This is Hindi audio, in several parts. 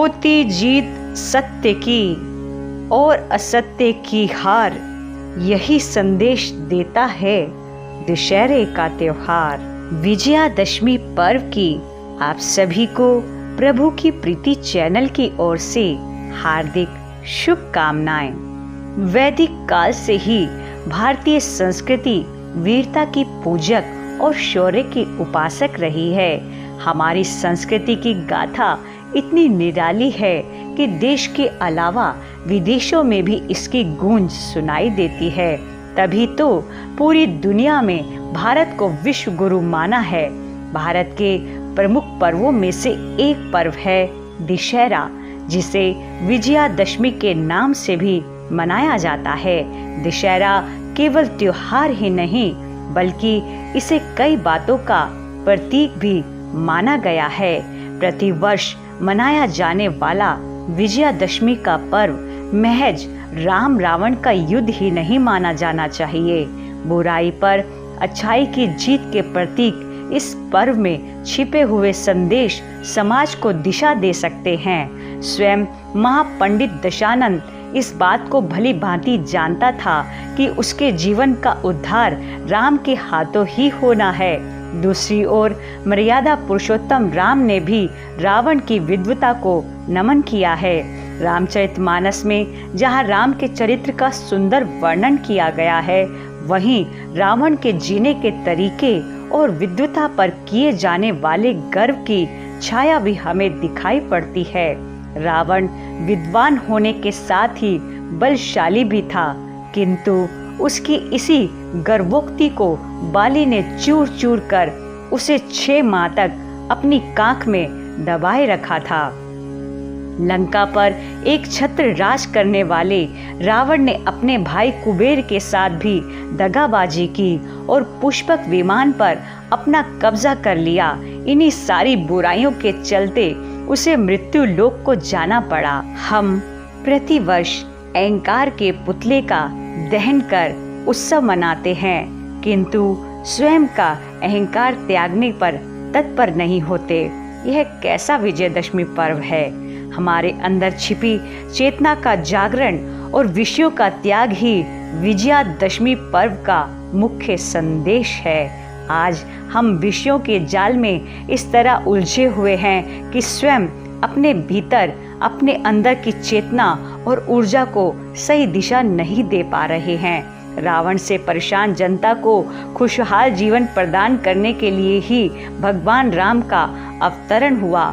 होती जीत सत्य की और असत्य की हार, यही संदेश देता है दशहरे का त्योहार। विजयादशमी पर्व की आप सभी को प्रभु की प्रीति चैनल की ओर से हार्दिक शुभकामनाएं। वैदिक काल से ही भारतीय संस्कृति वीरता की पूजक और शौर्य की उपासक रही है। हमारी संस्कृति की गाथा इतनी निराली है कि देश के अलावा विदेशों में भी इसकी गूंज सुनाई देती है। तभी तो पूरी दुनिया में भारत को विश्व गुरु माना है। भारत के प्रमुख पर्वों में से एक पर्व है दशहरा, जिसे विजयादशमी के नाम से भी मनाया जाता है। दशहरा केवल त्योहार ही नहीं बल्कि इसे कई बातों का प्रतीक भी माना गया है। प्रतिवर्ष मनाया जाने वाला विजयादशमी का पर्व महज राम रावण का युद्ध ही नहीं माना जाना चाहिए। बुराई पर अच्छाई की जीत के प्रतीक इस पर्व में छिपे हुए संदेश समाज को दिशा दे सकते हैं। स्वयं महापंडित दशानंद इस बात को भली भांति जानता था कि उसके जीवन का उद्धार राम के हाथों ही होना है। दूसरी ओर मर्यादा पुरुषोत्तम राम ने भी रावण की विद्वता को नमन किया है। रामचरितमानस में जहाँ राम के चरित्र का सुंदर वर्णन किया गया है, वहीं रावण के जीने के तरीके और विद्वता पर किए जाने वाले गर्व की छाया भी हमें दिखाई पड़ती है। रावण विद्वान होने के साथ ही बलशाली भी था, किंतु उसकी इसी गर्वोक्ति को बाली ने चूर चूर कर उसे 6 माह तक अपनी काख में दबाए रखा था। लंका पर एक छत्र राज करने वाले रावण ने अपने भाई कुबेर के साथ भी दगाबाजी की और पुष्पक विमान पर अपना कब्जा कर लिया। इन्हीं सारी बुराइयों के चलते उसे मृत्यु लोक को जाना पड़ा। हम प्रतिवर्ष अहंकार के पुतले का दहन कर उत्सव मनाते हैं, किंतु स्वयं का अहंकार त्यागने पर तत्पर नहीं होते। यह कैसा विजयदशमी पर्व है? हमारे अंदर छिपी चेतना का जागरण और विषयों का त्याग ही विजयादशमी पर्व का मुख्य संदेश है। आज हम विषयों के जाल में इस तरह उलझे हुए हैं कि स्वयं अपने भीतर अपने अंदर की चेतना और ऊर्जा को सही दिशा नहीं दे पा रहे हैं। रावण से परेशान जनता को खुशहाल जीवन प्रदान करने के लिए ही भगवान राम का अवतरण हुआ।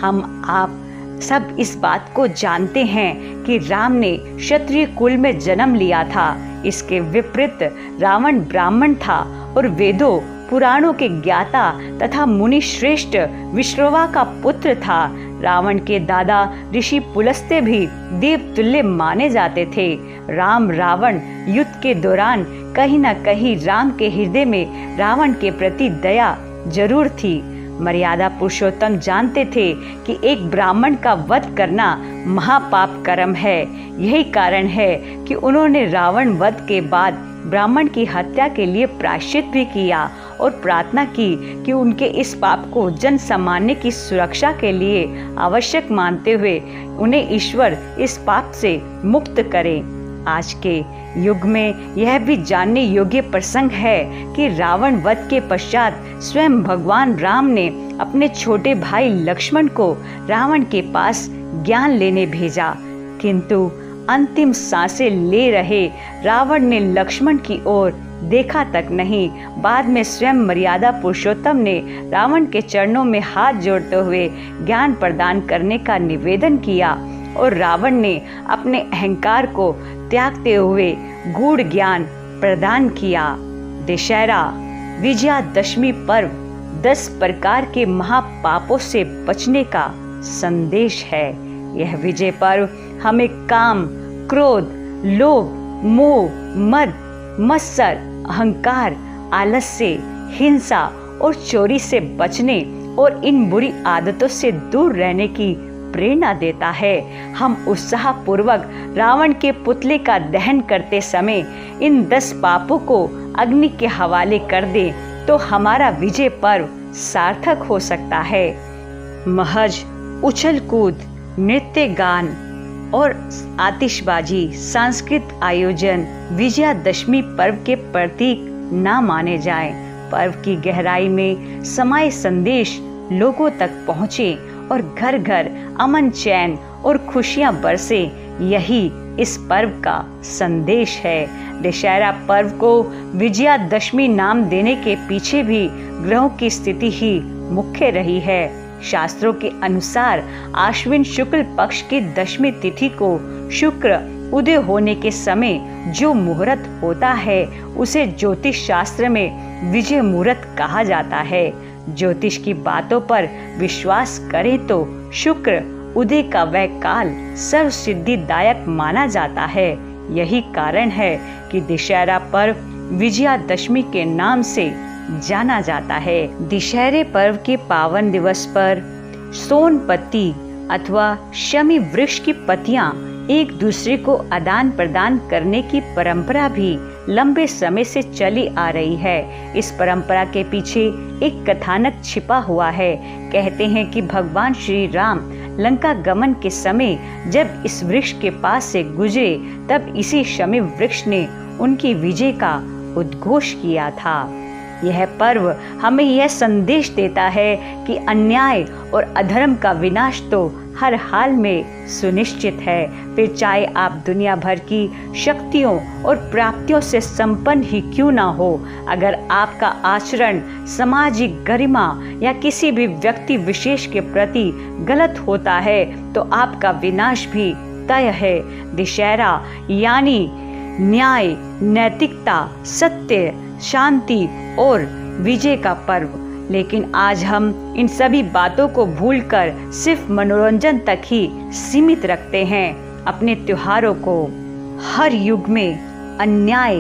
हम आप सब इस बात को जानते हैं कि राम ने क्षत्रिय कुल में जन्म लिया था। इसके विपरीत रावण ब्राह्मण था और वेदों पुराणों के ज्ञाता तथा मुनि श्रेष्ठ विश्रवा का पुत्र था। रावण के दादा ऋषि पुलस्त्य भी देवतुल्य माने जाते थे। राम रावण युद्ध के दौरान कहीं न कहीं राम के हृदय में रावण के प्रति दया जरूर थी। मर्यादा पुरुषोत्तम जानते थे कि एक ब्राह्मण का वध करना महापाप कर्म है। यही कारण है कि उन्होंने रावण वध के बाद ब्राह्मण की हत्या के लिए प्रायश्चित भी किया और प्रार्थना की कि उनके इस पाप को जन सामान्य की सुरक्षा के लिए आवश्यक मानते हुए उन्हें ईश्वर इस पाप से मुक्त करे। आज के युग में यह भी जानने योग्य प्रसंग है कि रावण वध के पश्चात स्वयं भगवान राम ने अपने छोटे भाई लक्ष्मण को रावण के पास ज्ञान लेने भेजा, किंतु अंतिम सांसें ले रहे रावण ने लक्ष्मण की ओर देखा तक नहीं। बाद में स्वयं मर्यादा पुरुषोत्तम ने रावण के चरणों में हाथ जोड़ते हुए ज्ञान प्रदान करने का निवेदन किया और रावण ने अपने अहंकार को त्यागते हुए गूढ़ ज्ञान प्रदान किया। दशहरा विजयादशमी पर्व 10 प्रकार के महापापों से बचने का संदेश है। यह विजय पर्व हमें काम, क्रोध, लोभ, मोह, मद, मत्सर, अहंकार, आलस्य, हिंसा और चोरी से बचने और इन बुरी आदतों से दूर रहने की प्रेरणा देता है। हम उत्साह पूर्वक रावण के पुतले का दहन करते समय इन 10 पापों को अग्नि के हवाले कर दें तो हमारा विजय पर्व सार्थक हो सकता है। महज उछल कूद नृत्य गान और आतिशबाजी, सांस्कृतिक आयोजन विजयादशमी पर्व के प्रतीक ना माने जाएं। पर्व की गहराई में समाये संदेश लोगों तक पहुँचे और घर घर अमन, चैन और खुशियाँ बरसे, यही इस पर्व का संदेश है। दशहरा पर्व को विजयादशमी नाम देने के पीछे भी ग्रहों की स्थिति ही मुख्य रही है। शास्त्रों के अनुसार आश्विन शुक्ल पक्ष की दशमी तिथि को शुक्र उदय होने के समय जो मुहूर्त होता है उसे ज्योतिष शास्त्र में विजय मुहूर्त कहा जाता है। ज्योतिष की बातों पर विश्वास करें तो शुक्र उदय का वह काल सर्व सिद्धिदायक माना जाता है। यही कारण है कि दशहरा पर्व विजयादशमी के नाम से जाना जाता है। दशहरे पर्व के पावन दिवस पर सोन पत्ती अथवा शमी वृक्ष की पत्तियां एक दूसरे को आदान प्रदान करने की परंपरा भी लंबे समय से चली आ रही है। इस परंपरा के पीछे एक कथानक छिपा हुआ है। कहते हैं कि भगवान श्री राम लंका गमन के समय जब इस वृक्ष के पास से गुजरे तब इसी शमी वृक्ष ने उनकी विजय का उद्घोष किया था। यह पर्व हमें यह संदेश देता है कि अन्याय और अधर्म का विनाश तो हर हाल में सुनिश्चित है। फिर चाहे आप दुनिया भर की शक्तियों और प्राप्तियों से संपन्न ही क्यों ना हो, अगर आपका आचरण सामाजिक गरिमा या किसी भी व्यक्ति विशेष के प्रति गलत होता है तो आपका विनाश भी तय है। दशहरा यानी न्याय, नैतिकता, सत्य, शांति और विजय का पर्व। लेकिन आज हम इन सभी बातों को भूलकर सिर्फ मनोरंजन तक ही सीमित रखते हैं अपने त्योहारों को। हर युग में अन्याय,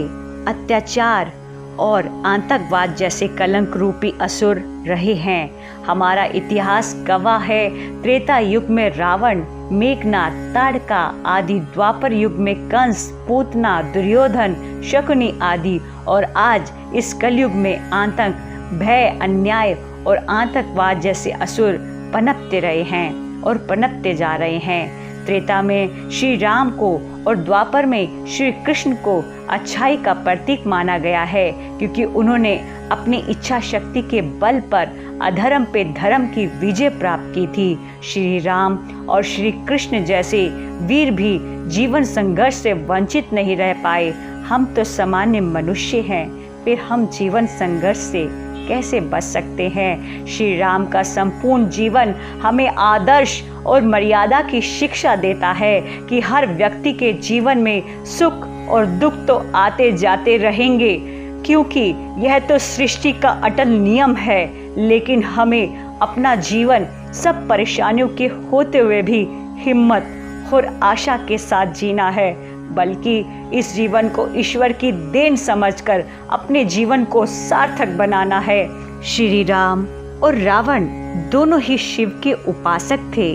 अत्याचार और आतंकवाद जैसे कलंक रूपी असुर रहे हैं। हमारा इतिहास गवाह है। त्रेता युग में रावण, मेघनाद, ताड़का आदि, द्वापर युग में कंस, पूतना, दुर्योधन, शकुनी आदि, और आज इस कलयुग में आतंक, भय, अन्याय और आतंकवाद जैसे असुर पनपते रहे हैं और पनपते जा रहे हैं। त्रेता में श्री राम को और द्वापर में श्री कृष्ण को अच्छाई का प्रतीक माना गया है, क्योंकि उन्होंने अपनी इच्छा शक्ति के बल पर अधर्म पे धर्म की विजय प्राप्त की थी। श्री राम और श्री कृष्ण जैसे वीर भी जीवन संघर्ष से वंचित नहीं रह पाए। हम तो सामान्य मनुष्य हैं, फिर हम जीवन संघर्ष से कैसे बच सकते हैं। श्री राम का संपूर्ण जीवन हमें आदर्श और मर्यादा की शिक्षा देता है कि हर व्यक्ति के जीवन में सुख और दुख तो आते जाते रहेंगे, क्योंकि यह तो सृष्टि का अटल नियम है। लेकिन हमें अपना जीवन सब परेशानियों के होते हुए भी हिम्मत और आशा के साथ जीना है, बल्कि इस जीवन को ईश्वर की देन समझकर अपने जीवन को सार्थक बनाना है। श्री राम और रावण दोनों ही शिव के उपासक थे,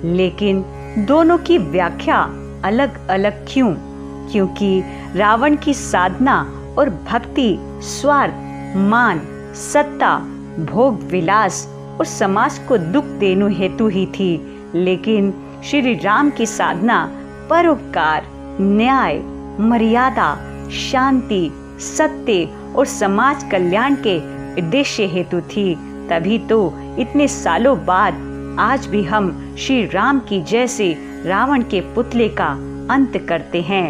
लेकिन दोनों की व्याख्या अलग अलग क्यों? क्योंकि रावण की साधना और भक्ति स्वार्थ, मान, सत्ता, भोग विलास और समाज को दुख देने हेतु ही थी, लेकिन श्री राम की साधना परोपकार, न्याय, मर्यादा, शांति, सत्य और समाज कल्याण के उद्देश्य हेतु थी। तभी तो इतने सालों बाद आज भी हम श्री राम की जय से रावण के पुतले का अंत करते हैं।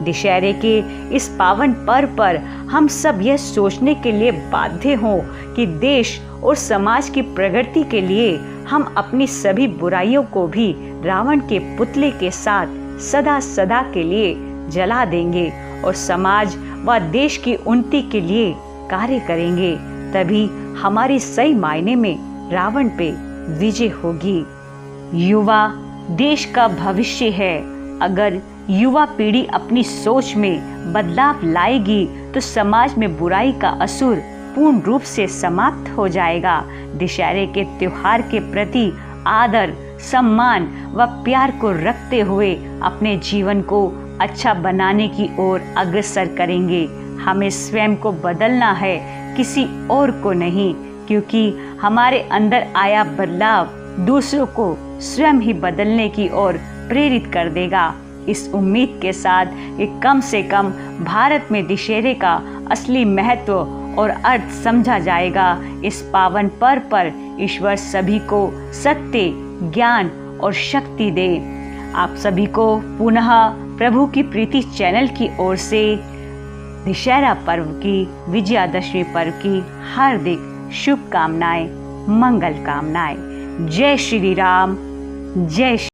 दशहरे के इस पावन पर्व पर हम सब यह सोचने के लिए बाध्य हों कि देश और समाज की प्रगति के लिए हम अपनी सभी बुराइयों को भी रावण के पुतले के साथ सदा सदा के लिए जला देंगे और समाज व देश की उन्नति के लिए कार्य करेंगे। तभी हमारी सही मायने में रावण पे विजय होगी। युवा देश का भविष्य है। अगर युवा पीढ़ी अपनी सोच में बदलाव लाएगी तो समाज में बुराई का असुर पूर्ण रूप से समाप्त हो जाएगा। दशहरे के त्योहार के प्रति आदर, सम्मान व प्यार को रखते हुए अपने जीवन को अच्छा बनाने की ओर अग्रसर करेंगे। हमें स्वयं को बदलना है, किसी और को नहीं, क्योंकि हमारे अंदर आया बदलाव दूसरों को स्वयं ही बदलने की ओर प्रेरित कर देगा। इस उम्मीद के साथ कि कम से कम भारत में दशहरे का असली महत्व और अर्थ समझा जाएगा, इस पावन पर्व पर ईश्वर सभी को सत्य, ज्ञान और शक्ति दे। आप सभी को पुनः प्रभु की प्रीति चैनल की ओर से दशहरा पर्व की, विजयादशमी पर्व की हार्दिक शुभकामनाएं, मंगल कामनाएं। जय श्री राम, जय